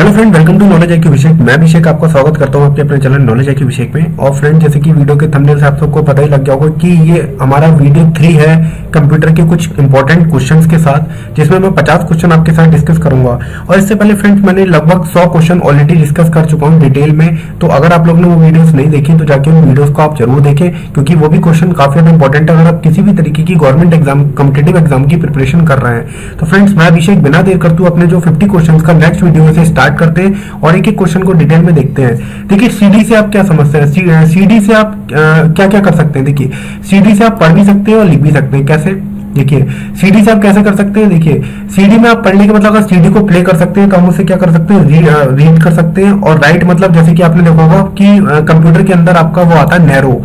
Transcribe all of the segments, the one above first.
Hello friend, welcome to knowledge IQ Abhishek. मैं अभिषेक आपका स्वागत करता हूं आपके अपने चैनल नॉलेज आईक्यू अभिषेक में। और फ्रेंड, जैसे कि वीडियो के थंबनेल से आप सबको पता ही लग गया होगा कि ये हमारा वीडियो 3 है कंप्यूटर के कुछ इंपॉर्टेंट क्वेश्चंस के साथ, जिसमें मैं 50 क्वेश्चन आपके साथ डिस्कस करूंगा। और इससे पहले फ्रेंड्स, मैंने लगभग 100 क्वेश्चन ऑलरेडी डिस्कस कर चुका हूँ डिटेल में। तो अगर आप लोग ने वो वीडियोस नहीं देखी तो जाके उन वीडियोस को आप जरूर देखें, क्योंकि वो भी क्वेश्चन काफी ज्यादा इंपॉर्टेंट है अगर आप किसी भी तरीके की गवर्नमेंट एग्जाम, कॉम्पिटेटिव एग्जाम की प्रिपरेशन कर रहे हैं। तो फ्रेंड्स, मैं अभिषेक बिना देर करते अपने जो 50 क्वेश्चन का नेक्स्ट वीडियो से स्टार्ट करते हैं और एक एक क्वेश्चन को डिटेल में देखते हैं। देखिए, सीडी से आप क्या समझते हैं, सीडी से आप क्या क्या कर सकते हैं। देखिए, सीडी से आप पढ़ भी सकते हैं और लिख भी सकते हैं। कैसे? देखिए, सीडी से आप कैसे कर सकते हैं। देखिए, सीडी में आप पढ़ने के मतलब अगर सीडी को प्ले कर सकते हैं तो हम उससे क्या कर सकते हैं, रीड कर सकते हैं। और राइट मतलब जैसे कि आपने देखा होगा कि कंप्यूटर के अंदर आपका वो आता है नैरो,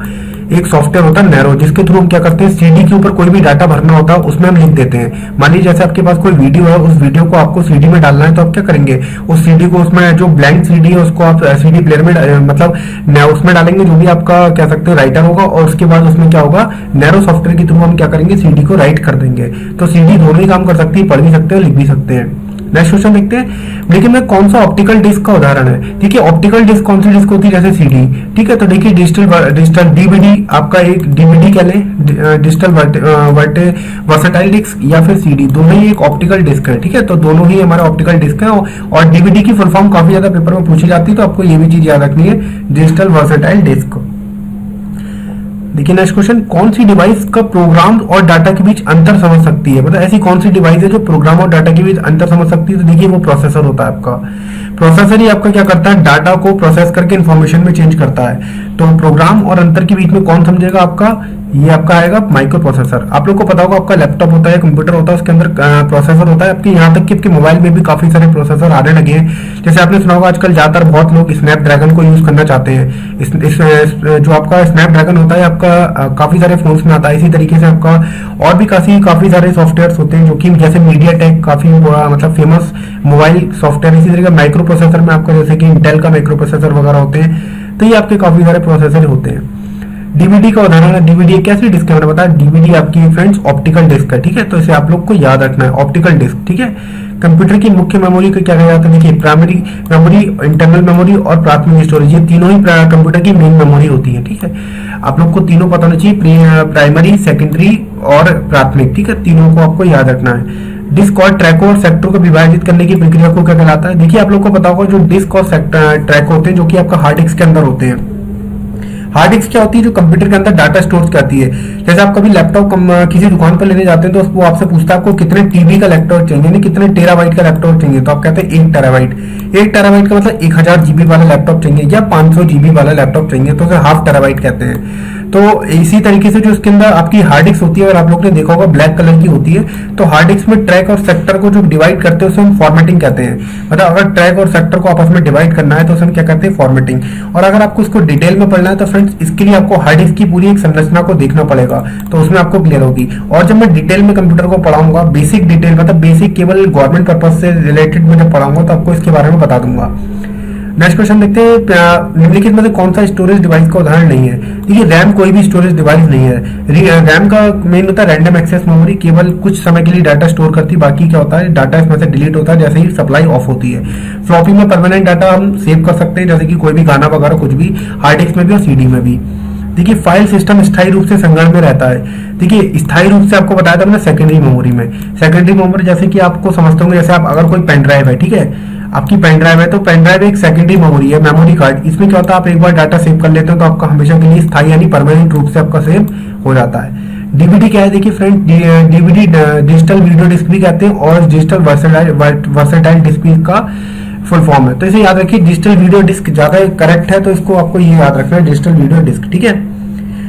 एक सॉफ्टवेयर होता है नैरो, जिसके थ्रू हम क्या करते हैं, सीडी के ऊपर कोई भी डाटा भरना होता है उसमें हम लिख देते हैं। मान लीजिए जैसे आपके पास कोई वीडियो है, उस वीडियो को आपको सीडी में डालना है, तो आप क्या करेंगे, उस सीडी को, उसमें जो ब्लैंक सीडी है उसको आप सीडी प्लेयर में मतलब उसमें डालेंगे, जो भी आपका कह सकते हैं राइटर होगा। और उसके बाद उसमें क्या होगा, नैरो सॉफ्टवेयर के थ्रू हम क्या करेंगे, सीडी को राइट कर देंगे। तो सीडी दोनों ही काम कर सकती है, पढ़ भी सकते हैं और लिख भी सकते हैं। नेक्स्ट क्वेश्चन देखते हैं। लेकिन में कौन सा ऑप्टिकल डिस्क का उदाहरण है। देखिए, ऑप्टिकल डिस्क कौन सी डिस्क होती है, जैसे सीडी। ठीक है, तो देखिए डिजिटल डीवीडी, आपका एक डीवीडी कह लें, डिजिटल वर्सेटाइल डिस्क, या फिर सीडी, दोनों ही एक ऑप्टिकल डिस्क है। ठीक है, तो दोनों ही हमारा ऑप्टिकल डिस्क है। और डीवीडी की फुल फॉर्म काफी ज्यादा पेपर में पूछी जाती है, तो आपको ये भी चीज याद रखनी है, डिजिटल वर्सेटाइल डिस्क। देखिए नेक्स्ट क्वेश्चन, कौन सी डिवाइस का प्रोग्राम और डाटा के बीच अंतर समझ सकती है। मतलब ऐसी कौन सी डिवाइस है जो प्रोग्राम और डाटा के बीच अंतर समझ सकती है। तो देखिए, वो प्रोसेसर होता है आपका। प्रोसेसर ही आपका क्या करता है, डाटा को प्रोसेस करके इंफॉर्मेशन में चेंज करता है। तो प्रोग्राम और अंतर के बीच में कौन समझेगा आपका, ये आपका आएगा माइक्रो प्रोसेसर। आप लोग को पता होगा, आपका लैपटॉप होता है, कंप्यूटर होता है, उसके अंदर प्रोसेसर होता है। आपके यहाँ तक कि आपके मोबाइल में भी काफी सारे प्रोसेसर आने लगे हैं। जैसे आपने सुना होगा, आजकल ज्यादातर बहुत लोग स्नैपड्रैगन को यूज करना चाहते हैं। जो आपका स्नैपड्रैगन होता है आपका काफी सारे फोन्स में आता है। इसी तरीके से आपका और भी काफी सारे सॉफ्टवेयर होते हैं, जो कि जैसे मीडियाटेक काफी मतलब फेमस मोबाइल सॉफ्टवेयर। इसी तरीके माइक्रो प्रोसेसर में आपका जैसे कि इंटेल का माइक्रो प्रोसेसर वगैरह होते हैं। तो ये आपके काफी सारे प्रोसेसर होते हैं। डीवीडी का उदाहरण है, डीवीडी एक कैसी डिस्क है, मैंने बताया डीवीडी आपकी फ्रेंड्स ऑप्टिकल डिस्क है। ठीक है, तो इसे आप लोग को याद रखना है, ऑप्टिकल डिस्क। ठीक है, कंप्यूटर की मुख्य मेमोरी को क्या कहा जाता है। देखिए, प्राइमरी मेमोरी, इंटरनल मेमोरी और प्राथमिक स्टोरेज, ये तीनों ही कंप्यूटर की मेन मेमोरी होती है। ठीक है, आप लोग को तीनों पता होना चाहिए, प्राइमरी, सेकेंडरी और प्राथमिक। ठीक है, तीनों को आपको याद रखना है। डिस्क और ट्रैक और सेक्टर को विभाजित करने की प्रक्रिया को क्या कहलाता है। देखिए, आप लोग को पता होगा, जो डिस्क और ट्रैक होते हैं, जो कि आपका हार्ड डिस्क के अंदर होते हैं। हार्ड डिस्क क्या होती है, जो कंप्यूटर के अंदर डाटा स्टोर करती है। जैसे आप कभी लैपटॉप किसी दुकान पर लेने जाते हैं, तो वो आपसे पूछता है आपको कितने टीबी का लैपटॉप चाहिए, नहीं कितने टेराबाइट का लैपटॉप चाहिए। तो आप कहते हैं 1 टेराबाइट। 1 टेराबाइट का मतलब 1000 जीबी वाला लैपटॉप चाहिए या 500 जीबी वाला लैपटॉप चाहिए, तो उसे हाफ टेराबाइट कहते हैं। तो इसी तरीके से जो इसके अंदर आपकी हार्ड डिस्क होती है, और आप लोग ने देखा होगा ब्लैक कलर की होती है, तो हार्ड डिस्क में ट्रैक और सेक्टर को जो डिवाइड करते हैं उसे हम फॉर्मेटिंग कहते हैं। मतलब अगर ट्रैक और सेक्टर को आपस में डिवाइड करना है तो उसे हम क्या कहते हैं, फॉर्मेटिंग। और अगर आपको इसको डिटेल में पढ़ना है तो फ्रेंड्स, इसके लिए आपको हार्ड डिस्क की पूरी एक संरचना को देखना पड़ेगा, तो उसमें आपको क्लियर होगी। और जब मैं डिटेल में कंप्यूटर को पढ़ाऊंगा, बेसिक डिटेल मतलब बेसिक केवल गवर्नमेंट पर्पज से रिलेटेड में जब पढ़ाऊंगा, तो आपको इसके बारे में बता दूंगा। नेक्स्ट क्वेश्चन देखते हैं, निम्नलिखित में से कौन सा स्टोरेज डिवाइस का उदाहरण नहीं है। देखिए, रैम कोई भी स्टोरेज डिवाइस नहीं है। रैम का मेन होता है रैंडम एक्सेस मेमोरी, केवल कुछ समय के लिए डाटा स्टोर करती है, बाकी क्या होता है, डाटा इसमें से डिलीट होता है जैसे ही सप्लाई ऑफ होती है। फ्लॉपी में परमानेंट डाटा हम सेव कर सकते हैं, जैसे कि कोई भी गाना वगैरह कुछ भी, हार्ड डिस्क में भी और सीडी में भी। देखिए, फाइल सिस्टम स्थायी रूप से संग्रहण में रहता है। देखिए, स्थायी रूप से आपको बताया था मैंने सेकेंडरी मेमोरी में। सेकेंडरी मेमोरी जैसे कि आपको समझते होंगे, जैसे आप अगर कोई पेन ड्राइव है, ठीक है, आपकी पेन ड्राइव है, तो पेन ड्राइव एक सेकेंडरी मेमोरी है, मेमोरी कार्ड। इसमें क्या होता है, आप एक बार डाटा सेव कर लेते हो तो आपका हमेशा के लिए स्थायी यानी परमानेंट रूप से आपका सेव हो जाता है। डीवीडी क्या है, देखिए friend, DVD digital video disc भी कहते हैं, और डिजिटल वर्सेटाइल डिस्क का फुल फॉर्म है। तो इसे याद रखिए, डिजिटल वीडियो डिस्क ज्यादा करेक्ट है, तो इसको आपको ये याद रखना है, डिजिटल वीडियो डिस्क। ठीक है,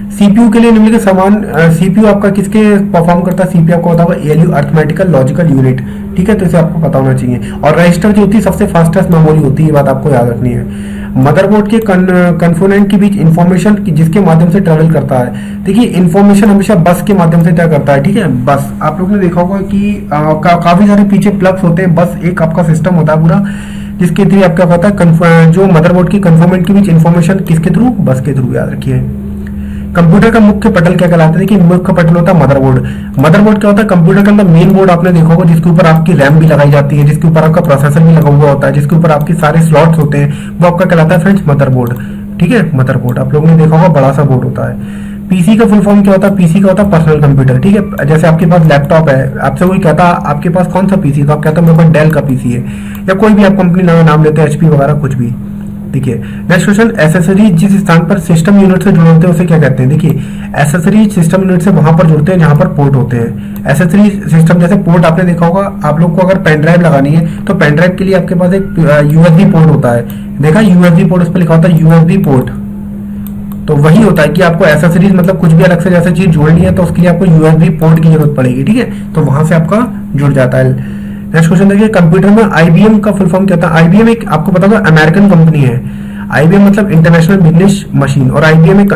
सीपीयू के लिए निम्नलिखित समान, सीपीयू आपका किसके परफॉर्म करता है, सीपीयू आपको होता है एएलयू, अर्थमेटिकल लॉजिकल यूनिट। ठीक है, तो इसे आपको पता होना चाहिए। और रजिस्टर जो होती है सबसे फास्टेस्ट मेमोरी होती है, ये बात आपको याद रखनी है। मदरबोर्ड के कंपोनेंट के बीच इंफॉर्मेशन जिसके माध्यम से ट्रेवल करता है। देखिए, इंफॉर्मेशन हमेशा बस के माध्यम से क्या करता है, ठीक है, बस। आप लोगों ने देखा होगा कि काफी सारे पीछे प्लग्स होते हैं, बस एक आपका सिस्टम होता है पूरा, जिसके थ्रू आप क्या पता है, जो मदरबोर्ड की कंपोनेंट के बीच इंफॉर्मेशन किसके थ्रू, बस के थ्रू, याद रखिए। कंप्यूटर का मुख्य पटल क्या कहलाता है? देखिए मुख्य पटल होता है मदरबोर्ड। मदरबोर्ड क्या होता है? कंप्यूटर के अंदर मेन बोर्ड आपने देखा होगा, जिसके ऊपर आपकी रैम भी लगाई जाती है, जिसके ऊपर आपका प्रोसेसर भी लगा हुआ होता है, जिसके ऊपर आपके सारे स्लॉट्स होते हैं, वो आपका कहलाता है फ्रेंड्स मदरबोर्ड। ठीक है, मदरबोर्ड आप लोगों ने देखा होगा, बड़ा सा बोर्ड होता है। पीसी का फुल फॉर्म क्या होता है? पीसी का होता है पर्सनल कंप्यूटर। ठीक है, जैसे आपके पास लैपटॉप है, आपसे कोई कहता आपके पास कौन सा पीसी, तो आप कहते हैं मेरे पास डेल का पीसी है, या कोई भी आप कंपनी नाम लेते हैं, एचपी वगैरह कुछ भी। देखिए नेक्स्ट क्वेश्चन, एसेसरीज जिस स्थान पर सिस्टम यूनिट से जुड़े होते हैं उसे क्या कहते हैं? देखिए एसेसरीज सिस्टम यूनिट से वहां पर जुड़ते हैं जहां पर पोर्ट होते हैं। एसेसरी सिस्टम जैसे पोर्ट आपने देखा होगा, आप लोग को अगर पेन ड्राइव लगानी है तो पेन ड्राइव के लिए आपके पास एक यूएसबी पोर्ट होता है, देखा यूएसबी पोर्ट, उस पर लिखा होता है यूएसबी पोर्ट। तो वही होता है कि आपको एसेसरीज मतलब कुछ भी अलग से जैसे चीज जोड़नी है तो उसके लिए आपको यूएसबी पोर्ट की जरूरत पड़ेगी। ठीक है, तो वहां से आपका जुड़ जाता है। नेक्स्ट क्वेश्चन देखिए, कंप्यूटर में आईबीएम का फुल फॉर्म क्या था? आईबीएम एक आपको पता होगा अमेरिकन कंपनी है। आईबीएम मतलब इंटरनेशनल बिजनेस मशीन, और आईबीएम एक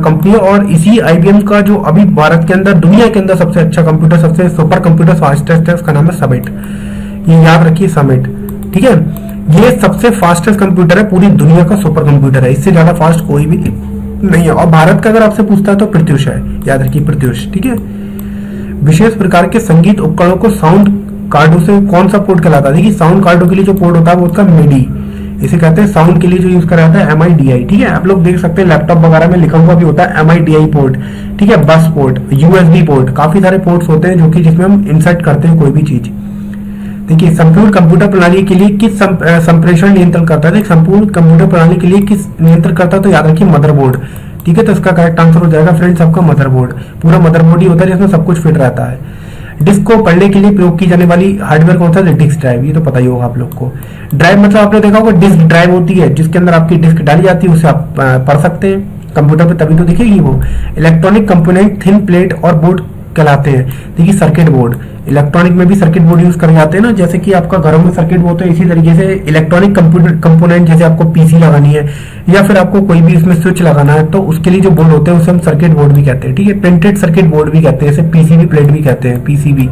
कंपनी है, और इसी आईबीएम का जो अभी भारत के अंदर दुनिया के अंदर सबसे अच्छा कंप्यूटर, सबसे सुपर कंप्यूटर फास्टेस्ट है, उसका नाम है समिट। ये याद रखिए, समिट। ठीक है, ये सबसे फास्टेस्ट कंप्यूटर है, पूरी दुनिया का सुपर कंप्यूटर है, इससे ज्यादा फास्ट कोई भी नहीं है। और भारत का अगर आपसे पूछता है तो प्रत्युष है, याद रखिए प्रत्युष। ठीक है, विशेष प्रकार के संगीत उपकरणों को साउंड कार्डो से कौन सा पोर्ट कहलाता है? देखिए साउंड कार्डो के लिए जो पोर्ट होता है वो उसका मिडी, इसे कहते हैं साउंड के लिए जो यूज करा जाता है MIDI। ठीक है, आप लोग देख सकते हैं लैपटॉप वगैरह में लिखा हुआ भी होता है MIDI पोर्ट। ठीक है, बस पोर्ट, यूएसबी पोर्ट, काफी सारे पोर्ट्स होते हैं जो कि जिसमें हम इंसर्ट करते हैं कोई भी चीज। देखिए संपूर्ण कंप्यूटर प्रणाली के लिए किस संप्रेषण नियंत्रण करता है? संपूर्ण कंप्यूटर प्रणाली के लिए किस नियंत्रण करता है? तो याद रखिए मदरबोर्ड। ठीक है, तो इसका करेक्ट आंसर हो जाएगा फ्रेंड्स आपका मदरबोर्ड। पूरा मदरबोर्ड ही होता है जिसमें सब कुछ फिट रहता है। डिस्क को पढ़ने के लिए प्रयोग की जाने वाली हार्डवेयर कौन सा है? डिस्क ड्राइव, ये तो पता ही होगा आप लोग को। ड्राइव मतलब आपने देखा होगा डिस्क ड्राइव होती है जिसके अंदर आपकी डिस्क डाली जाती है, उसे आप पढ़ सकते हैं कंप्यूटर पे, तभी तो दिखेगी वो। इलेक्ट्रॉनिक कंपोनेंट थिन प्लेट और बोर्ड कहलाते हैं। देखिए सर्किट बोर्ड, इलेक्ट्रॉनिक में भी सर्किट बोर्ड यूज कर जाते हैं ना, जैसे कि आपका घरों में सर्किट बोर्ड, तो इसी तरीके से इलेक्ट्रॉनिक कंपोनेंट जैसे आपको पीसी लगानी है या फिर आपको कोई भी इसमें स्विच लगाना है तो उसके लिए जो बोर्ड होते हैं उसे हम सर्किट बोर्ड भी कहते हैं। ठीक है, प्रिंटेड सर्किट बोर्ड भी कहते हैं, इसे पीसीबी प्लेट भी कहते हैं, पीसीबी,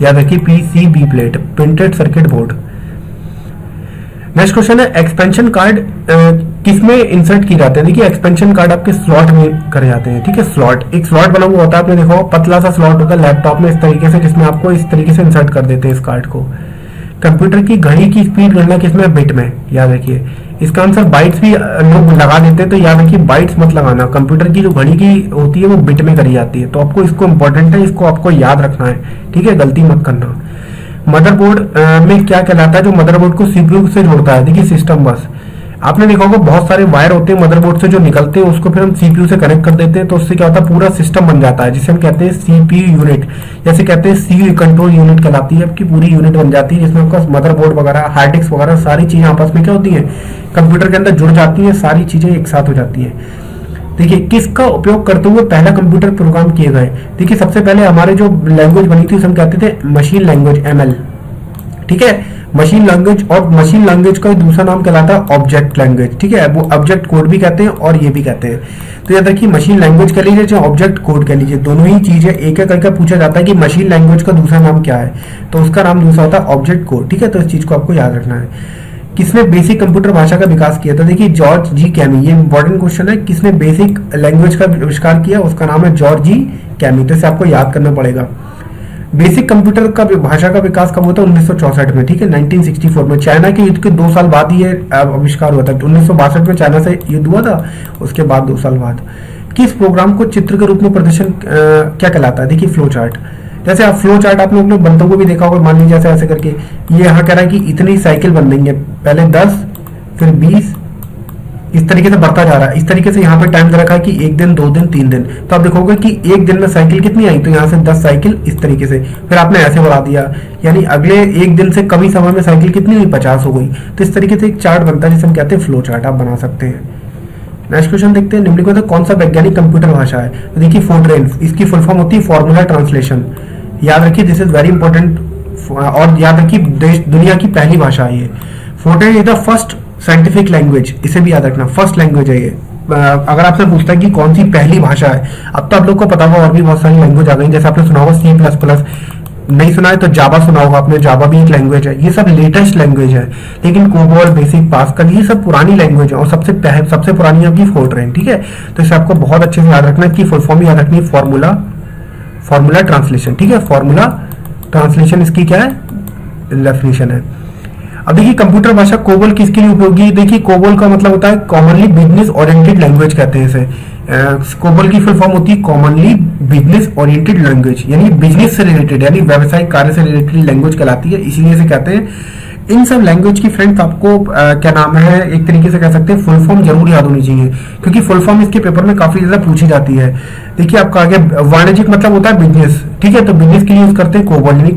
याद रखिए PCB plate, printed circuit board. Next question है, एक्सपेंशन कार्ड किसमें इंसर्ट की जाते हैं? देखिए एक्सपेंशन कार्ड आपके स्लॉट में करे जाते हैं। ठीक है, स्लॉट, एक स्लॉट बना हुआ होता है, आपने देखा होगा पतला सा स्लॉट होता है लैपटॉप में इस तरीके से, जिसमें आपको इस तरीके से इंसर्ट कर देते हैं इस कार्ड को। कंप्यूटर की घड़ी की स्पीड गणना किसमें? बिट में, याद रखिए। इसका आंसर बाइट्स भी लोग लगा देते हैं, तो याद रखिए बाइट्स मत लगाना, कंप्यूटर की जो घड़ी की होती है वो बिट में करी जाती है, तो आपको इसको इंपॉर्टेंट है, इसको आपको याद रखना है। ठीक है, गलती मत करना। मदरबोर्ड में क्या कहलाता है जो मदरबोर्ड को सीपीयू से जोड़ता है? देखिए सिस्टम बस। आपने देखा होगा बहुत सारे वायर होते हैं मदरबोर्ड से जो निकलते हैं, उसको फिर हम सीपीयू से कनेक्ट कर देते हैं, तो उससे क्या होता है पूरा सिस्टम बन जाता है, जिसे हम कहते हैं सीपीयू यूनिट, जैसे कहते हैं सी कंट्रोल यूनिट कहलाती है, आपकी पूरी यूनिट बन जाती है, जिसमें आपका मदरबोर्ड वगैरह, हार्ड डिस्क वगैरह सारी चीजें आपस में क्या होती है, कंप्यूटर के अंदर जुड़ जाती है, सारी चीजें एक साथ हो जाती है। देखिए किसका उपयोग करते हुए पहला कंप्यूटर प्रोग्राम किए गए? देखिए सबसे पहले हमारे जो लैंग्वेज बनी थी उसे हम कहते थे मशीन लैंग्वेज, ML। ठीक है, मशीन लैंग्वेज, और मशीन लैंग्वेज का दूसरा नाम कहलाता है ऑब्जेक्ट लैंग्वेज। ठीक है, वो ऑब्जेक्ट कोड भी कहते हैं और ये भी कहते हैं। तो याद रखिए मशीन लैंग्वेज कह लीजिए चाहे ऑब्जेक्ट कोड कह लीजिए, दोनों ही चीजें एक एक करके पूछा जाता है कि मशीन लैंग्वेज का दूसरा नाम क्या है, तो उसका नाम दूसरा होता है ऑब्जेक्ट कोड। ठीक है, तो इस चीज को आपको याद रखना है। किसने बेसिक कंप्यूटर भाषा का विकास किया था? देखिए जॉर्ज जी कैमी, ये इंपॉर्टेंट क्वेश्चन है। किसने बेसिक लैंग्वेज का आविष्कार किया? उसका नाम है जॉर्ज जी कैमी, तो इसे आपको याद करना पड़ेगा। बेसिक कंप्यूटर का भाषा का विकास कब हुआ था? 1964 में। ठीक है, 1964 में। चाइना के युद्ध के 2 साल बाद ये आविष्कार हुआ था। 1962 में चाइना से युद्ध हुआ था, उसके बाद 2 साल बाद। किस प्रोग्राम को चित्र के रूप में प्रदर्शन क्या कहलाता है? देखिए फ्लो चार्ट। जैसे आप फ्लो चार्ट आपने अपने बनतों को भी देखा होगा, मान लीजिए ऐसे करके ये यहाँ कह रहा है कि इतनी साइकिल बन रही है, पहले 10 फिर 20 इस तरीके से बढ़ता जा रहा है। इस तरीके से यहाँ पे टाइम दे रखा है कि 1 दिन 2 दिन 3 दिन, तो आप देखोगे कि एक दिन में साइकिल कितनी आई, तो यहाँ से 10 साइकिल इस तरीके से, फिर आपने ऐसे बढ़ा दिया, यानी अगले एक दिन से कम ही समय में साइकिल कितनी हुई, 50 हो गई। तो इस तरीके से एक चार्ट बनता है जिसे हम कहते हैं फ्लो चार्ट, आप बना सकते हैं। नेक्स्ट क्वेश्चन देखते हैं, निम्नलिखित में कौन सा वैज्ञानिक कंप्यूटर भाषा है? तो देखिए फोर्ट्रेन, इसकी फुल फॉर्म होती है फॉर्मूला ट्रांसलेशन। याद रखिए दिस इज वेरी इंपॉर्टेंट, और याद रखिए दुनिया की पहली भाषा है ये। Fortran is the first scientific language, इसे भी याद रखना, फर्स्ट लैंग्वेज है ये। अगर आपसे पूछता है कि कौन सी पहली भाषा है, अब तो आप लोग को पता होगा और भी बहुत सारी लैंग्वेज आ गई, जैसे आपने सुना होगा C++, नहीं सुना है तो जावा सुना होगा आपने, जावा भी एक लैंग्वेज है, ये सब लेटेस्ट लैंग्वेज है। लेकिन कोबोल, बेसिक, पास्कल ये सब पुरानी लैंग्वेज है और सबसे पुरानी आपकी फोर्ट्रेन, ठीक है। तो इसे आपको बहुत अच्छे से याद रखना है, इसकी फुल फॉर्म याद रखनी है, फॉर्मूला ट्रांसलेशन, ठीक है। फॉर्मूला ट्रांसलेशन इसकी क्या है, डेफिनेशन है। अब देखिए कंप्यूटर भाषा कोबोल किसके लिए उपयोगी है। देखिए कोबोल का मतलब होता है कॉमनली बिजनेस ओरिएंटेड लैंग्वेज कहते हैं इसे। कोबोल की फुल फॉर्म होती है कॉमनली बिजनेस ओरिएंटेड लैंग्वेज, यानी बिजनेस से रिलेटेड यानी व्यावसायिक कार्य से रिलेटेड लैंग्वेज कहलाती है, इसीलिए इसे कहते हैं। इन सब लैंग्वेज की फ्रेंड्स आपको क्या नाम है, एक तरीके से कह सकते हैं फुल फॉर्म जरूर याद होनी चाहिए, क्योंकि फुल फॉर्म इसके पेपर में काफी ज्यादा पूछी जाती है। देखिए आपका आगे वाणिज्यिक मतलब होता है बिजनेस, ठीक है। तो बिजनेस के लिए यूज करते हैं कोबोल, यानी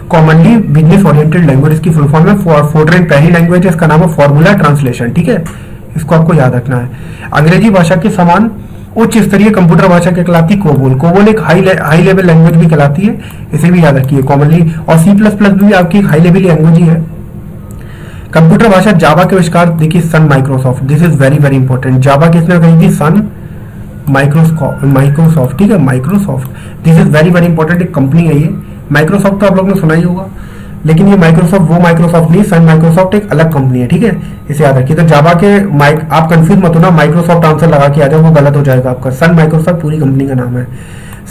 कॉमनली बिजनेस ओरिएंटेड लैंग्वेज इसकी फुल फॉर्म है। फोर्ट्रेन पहली लैंग्वेज है, इसका नाम है फॉर्मूला ट्रांसलेशन, ठीक है। इसको आपको याद रखना है। अंग्रेजी भाषा के समान उच्च स्तरीय कंप्यूटर भाषा कहलाती कोबोल। कोबोल एक हाई लेवल लैंग्वेज भी कहलाती है, इसे भी याद रखिए कॉमनली। और C++ भी आपकी एक हाई लेवल लैंग्वेज ही है। कंप्यूटर भाषा जावा के आविष्कार देखिए Sun Microsoft, this is very very important. Java किसने कही थी, सन माइक्रोसॉफ्ट, ठीक है, Microsoft. This is very very important, एक कंपनी है ये। माइक्रोसॉफ्ट तो आप लोगों ने सुना ही होगा, लेकिन ये माइक्रोसॉफ्ट वो माइक्रोसॉफ्ट नहीं, सन माइक्रोसॉफ्ट एक अलग कंपनी है, ठीक है, इसे याद रखिए। तो जावा के आप कंफ्यूज मत होना, माइक्रोसॉफ्ट आंसर लगा के आ जाओ, वो गलत हो जाएगा आपका। सन माइक्रोसॉफ्ट पूरी कंपनी का नाम है,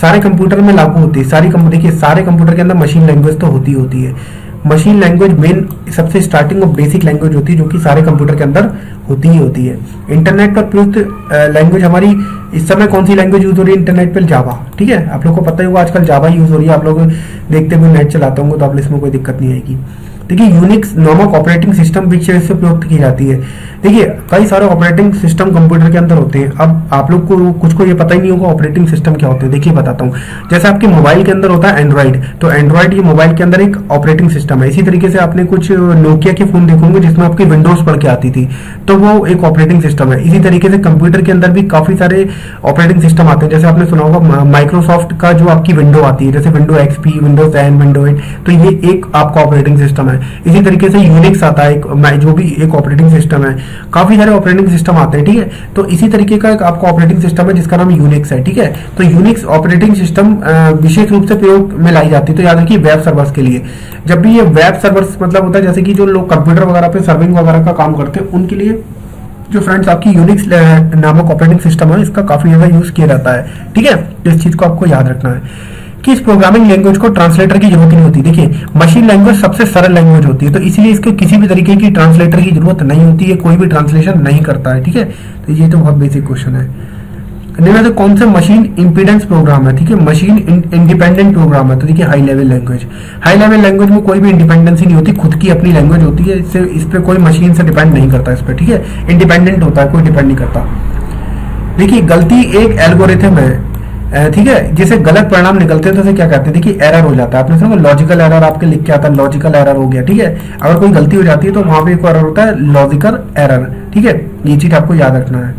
सारे कंप्यूटर में लागू होती है। देखिए सारे कंप्यूटर के अंदर मशीन लैंग्वेज तो होती है। मशीन लैंग्वेज मेन सबसे स्टार्टिंग और बेसिक लैंग्वेज होती है, जो कि सारे कंप्यूटर के अंदर होती है। इंटरनेट पर प्रयुक्त लैंग्वेज हमारी इस समय कौन सी लैंग्वेज यूज हो रही है इंटरनेट पर, जावा, ठीक है। आप लोग को पता ही होगा आजकल जावा यूज हो रही है, आप लोग देखते हुए नेट चलाते होंगे तो आप इसमें कोई दिक्कत नहीं आएगी। देखिए यूनिक्स नामक ऑपरेटिंग सिस्टम विच से प्रयुक्त की जाती है। देखिए कई सारे ऑपरेटिंग सिस्टम कंप्यूटर के अंदर होते हैं। अब आप लोग को कुछ को ये पता ही नहीं होगा ऑपरेटिंग सिस्टम क्या होते हैं, देखिए बताता हूँ। जैसे आपके मोबाइल के अंदर होता है एंड्रॉइड, तो एंड्रॉइड ये मोबाइल के अंदर एक ऑपरेटिंग सिस्टम है। इसी तरीके से आपने कुछ नोकिया के फोन देखोगे जिसमें आपकी विंडोज पढ़ के आती थी, तो वो एक ऑपरेटिंग सिस्टम है। इसी तरीके से कंप्यूटर के अंदर भी काफी सारे ऑपरेटिंग सिस्टम आते हैं। जैसे आपने सुना होगा माइक्रोसॉफ्ट का जो आपकी विंडो आती है, जैसे विंडो XP, विंडोज 10, विंडो 8, तो ये एक आपका ऑपरेटिंग सिस्टम है। इसी तरीके से यूनिक्स आता है जो भी एक ऑपरेटिंग सिस्टम है। काफी सारे ऑपरेटिंग सिस्टम आते हैं, ठीक है। तो इसी तरीके का एक आपका ऑपरेटिंग सिस्टम है जिसका नाम यूनिक्स है, ठीक है। तो यूनिक्स ऑपरेटिंग सिस्टम विशेष रूप से प्रयोग में लाई जाती है। तो याद रखिए वेब सर्वर्स के लिए, जब भी ये वेब सर्वर्स मतलब होता है जैसे कि जो लोग कंप्यूटर वगैरह पे सर्विंग वगैरह का काम करते हैं, उनके लिए जो फ्रेंड्स आपकी यूनिक्स नामक ऑपरेटिंग सिस्टम है, इसका काफी ज्यादा यूज किया जाता है, ठीक है। तो इस चीज को आपको याद रखना है कि इस प्रोग्रामिंग लैंग्वेज को ट्रांसलेटर की जरूरत नहीं होती। देखिए मशीन लैंग्वेज सबसे सरल लैंग्वेज होती है, तो इसलिए इसके किसी भी तरीके की ट्रांसलेटर की जरूरत नहीं होती है, कोई भी ट्रांसलेशन नहीं करता है, ठीक है। तो ये तो बहुत बेसिक क्वेश्चन है। निम्न तो कौन सा मशीन इंपीडेंस प्रोग्राम है, ठीक है, मशीन इंडिपेंडेंट प्रोग्राम है। तो देखिए हाई लेवल लैंग्वेज में कोई भी इंडिपेंडेंसी नहीं होती, खुद की अपनी लैंग्वेज होती है, इससे इस पे कोई मशीन से डिपेंड नहीं करता इस पे, ठीक है, इंडिपेंडेंट होता है, कोई डिपेंड नहीं करता। देखिए गलती एक एल्गोरिथम है, ठीक है, जिसे गलत परिणाम निकलते हैं तो उसे क्या कहते हैं, देखिए एरर हो जाता है। आपने सुना लॉजिकल एरर आपके लिख के आता है, लॉजिकल एरर हो गया, ठीक है। अगर कोई गलती हो जाती है तो वहां पे एक एरर होता है लॉजिकल एरर, ठीक है, ये चीज आपको याद रखना है।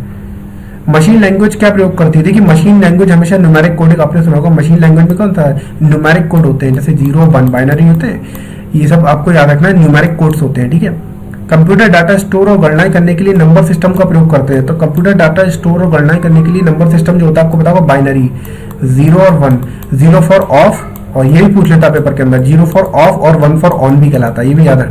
मशीन लैंग्वेज क्या प्रयोग करती है, देखिए मशीन लैंग्वेज हमेशा न्यूमेरिक कोड, आपने सुना होगा मशीन लैंग्वेज में कौन सा है, न्यूमेरिक कोड होते हैं, जैसे 0 1 बाइनरी होते हैं, ये सब आपको याद रखना है, न्यूमेरिक कोड्स होते हैं, ठीक है। कंप्यूटर डाटा स्टोर और गणनाएं करने के लिए नंबर सिस्टम का प्रयोग करते हैं। तो कंप्यूटर डाटा स्टोर और गणनाएं करने के लिए नंबर सिस्टम जो होता है आपको पता होगा बाइनरी, 0 और 1, 0 फॉर ऑफ, और ये भी पूछ लेता है पेपर के अंदर, 0 फॉर ऑफ और 1 फॉर ऑन भी कहलाता है, ये भी याद है।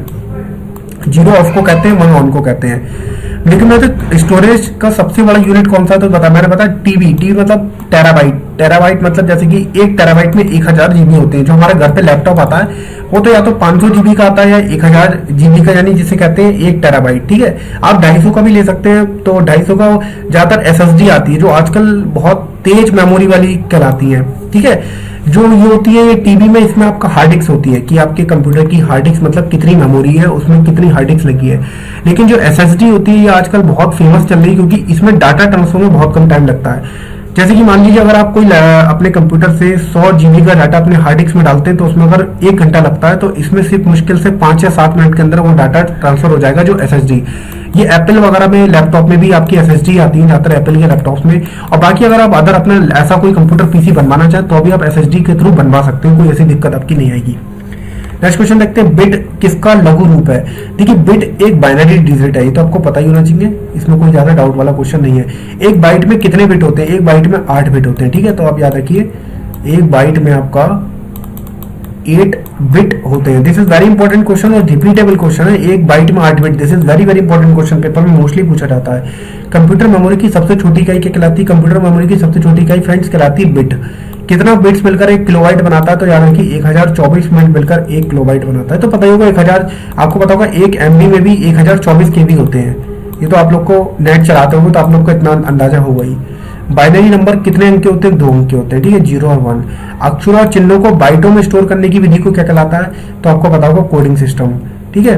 0 ऑफ को कहते हैं, 1 ऑन को कहते हैं। लेकिन मैं तो स्टोरेज का सबसे बड़ा यूनिट कौन सा है तो मैंने बताया टीबी मतलब टेराबाइट मतलब जैसे कि 1 टेराबाइट में 1000 जीबी होते हैं। जो हमारे घर पे लैपटॉप आता है वो तो या तो 500 जीबी का आता है या 1000 जीबी का, यानी जिसे कहते हैं 1 टेराबाइट, ठीक है। आप 250 का भी ले सकते हैं, तो 250 का ज्यादातर SSD आती है जो आजकल बहुत तेज मेमोरी वाली कहलाती है, ठीक है। जो ये होती है ये टीबी में, इसमें आपका हार्ड डिस्क होती है कि आपके कंप्यूटर की हार्ड डिस्क मतलब कितनी मेमोरी है, उसमें कितनी हार्ड डिस्क लगी है। लेकिन जो SSD होती है ये आजकल बहुत फेमस चल रही है क्योंकि इसमें डाटा ट्रांसफर में बहुत कम टाइम लगता है। जैसे कि मान लीजिए अगर आप कोई अपने कंप्यूटर से 100 जीबी का डाटा अपने हार्ड डिस्क में डालते हैं तो उसमें अगर 1 घंटा लगता है, तो इसमें सिर्फ मुश्किल से 5 या 7 मिनट के अंदर वो डाटा ट्रांसफर हो जाएगा जो SSD। ये एप्पल वगैरह में लैपटॉप में भी आपकी SSD आती है ज्यादातर एप्पल के लैपटॉप में। और बाकी अगर आप अदर अपना ऐसा कोई कंप्यूटर पीसी बनवाना चाहें तो भी आप SSD के थ्रू बनवा सकते हैं, कोई ऐसी दिक्कत आपकी नहीं आएगी। नेक्स्ट क्वेश्चन देखते हैं, बिट किसका लघु रूप है। देखिए बिट एक बाइनरी डिजिट है, ये तो आपको पता ही होना चाहिए, इसमें कोई ज्यादा डाउट वाला क्वेश्चन नहीं है। एक बाइट में कितने बिट होते हैं, एक बाइट में 8 बिट होते हैं, ठीक है। तो आप याद रखिए एक बाइट में आपका 8 बिट होते हैं। This is very important question और रिपीटेबल क्वेश्चन है। एक बाइट में 8 bit, this is very very important question, paper में मोस्टली पूछा जाता है। कंप्यूटर मेमोरी की सबसे छोटी इकाई क्या कहलाती है? कंप्यूटर मेमोरी की सबसे छोटी इकाई फ्रेंड्स कहलाती है बिट। कितना बिट्स मिलकर 1 किलोबाइट बनाता है? तो याद रखिए 1024 मिनट मिलकर 1 किलोबाइट बनाता है। तो पता ही होगा 1000, आपको पता होगा 1 MB में भी 1024 KB होते हैं। ये तो आप लोग को नेट चलाते होंगे तो आप लोग को इतना अंदाजा होगा ही। बाइनरी नंबर कितने अंक के होते हैं? 2 अंक के होते हैं, ठीक है, 0 और 1। अक्षरों और चिन्हों को बाइटों में स्टोर करने की विधि को क्या कहलाता है? तो आपको पता होगा कोडिंग सिस्टम, ठीक है।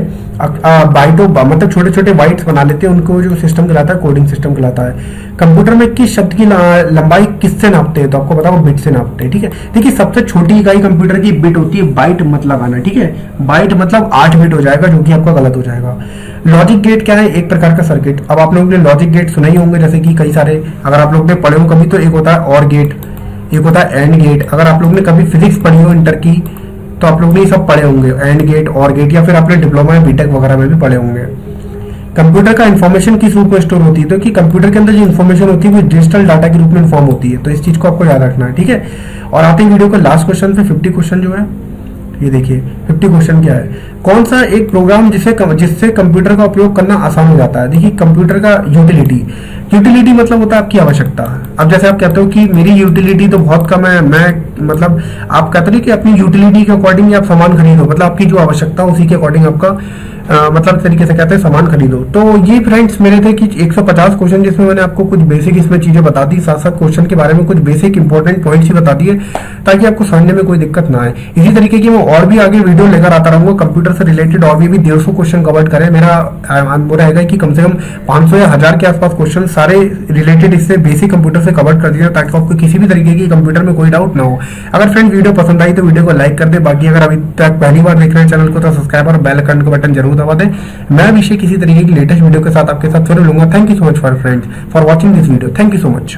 बाइटों मतलब छोटे छोटे बाइट्स बना लेते हैं, उनको जो सिस्टम कहलाता है कोडिंग सिस्टम कहलाता है। कंप्यूटर में किस शब्द की लंबाई किससे नापते हैं? तो आपको पता होगा बिट से नापते हैं, ठीक है। देखिए सबसे छोटी इकाई कंप्यूटर की बिट होती है, बाइट मत लगाना, ठीक है। बाइट मतलब 8 बिट हो जाएगा, जो कि आपका गलत हो जाएगा। लॉजिक गेट क्या है? एक प्रकार का सर्किट। अब आप लोगों ने लॉजिक गेट सुना ही होंगे, जैसे कि कई सारे, अगर आप लोग ने पढ़े हो कभी, तो एक होता है और गेट, एक होता है एंड गेट। अगर आप लोग ने कभी फिजिक्स पढ़ी हो इंटर की, तो आप लोग ने ये सब पढ़े होंगे, एंड गेट, और गेट, या फिर आपने डिप्लोमा या बीटेक वगैरह में भी पढ़े होंगे। कंप्यूटर का इन्फॉर्मेशन किस रूप में स्टोर होती है? तो कि कंप्यूटर के अंदर जो इन्फॉर्मेशन होती है वो डिजिटल डाटा के रूप में इन्फॉर्म होती है। तो इस चीज को आपको याद रखना है, ठीक है। और आते हैं वीडियो के लास्ट क्वेश्चन पे। 50 क्वेश्चन जो है, ये देखिए 50 क्वेश्चन क्या है? कौन सा एक प्रोग्राम जिससे कंप्यूटर का उपयोग करना आसान हो जाता है? देखिए कंप्यूटर का यूटिलिटी मतलब होता है आपकी आवश्यकता। अब जैसे आप कहते हो कि मेरी यूटिलिटी तो बहुत कम है, मैं मतलब आप कहते हो कि अपनी यूटिलिटी के अकॉर्डिंग आप सामान खरीदो, मतलब आपकी जो आवश्यकता है उसी के अकॉर्डिंग आपका मतलब तरीके से कहते हैं सामान खरीदो। तो ये फ्रेंड्स मेरे थे कि 150 क्वेश्चन, जिसमें मैंने आपको कुछ बेसिक इसमें चीजें बता दी, साथ साथ क्वेश्चन के बारे में कुछ बेसिक इंपॉर्टेंट पॉइंट्स ही बता दिए, ताकि आपको समझने में कोई दिक्कत ना आए। इसी तरीके की मैं और भी आगे वीडियो लेकर आता रहूंगा कंप्यूटर से रिलेटेड, और भी 150 क्वेश्चन कवर करें। मेरा वो रहेगा कि कम से कम 500 या 1000 के आसपास क्वेश्चन सारे रिलेटेड इससे बेसिक कंप्यूटर से कवर कर दिया, ताकि आपको किसी भी तरीके की कंप्यूटर में कोई डाउट ना हो। अगर फ्रेंड वीडियो पसंद आई तो वीडियो को लाइक कर दे। बाकी अगर अभी तक पहली बार देख रहे हैं चैनल को, तो सब्सक्राइब और बेल आइकन का बटन जरूर दबा दें। मैं अभिषेक किसी तरीके की लेटेस्ट वीडियो के साथ आपके साथ फिर मिलूंगा। Thank you so much for friends for watching this video. Thank you so much.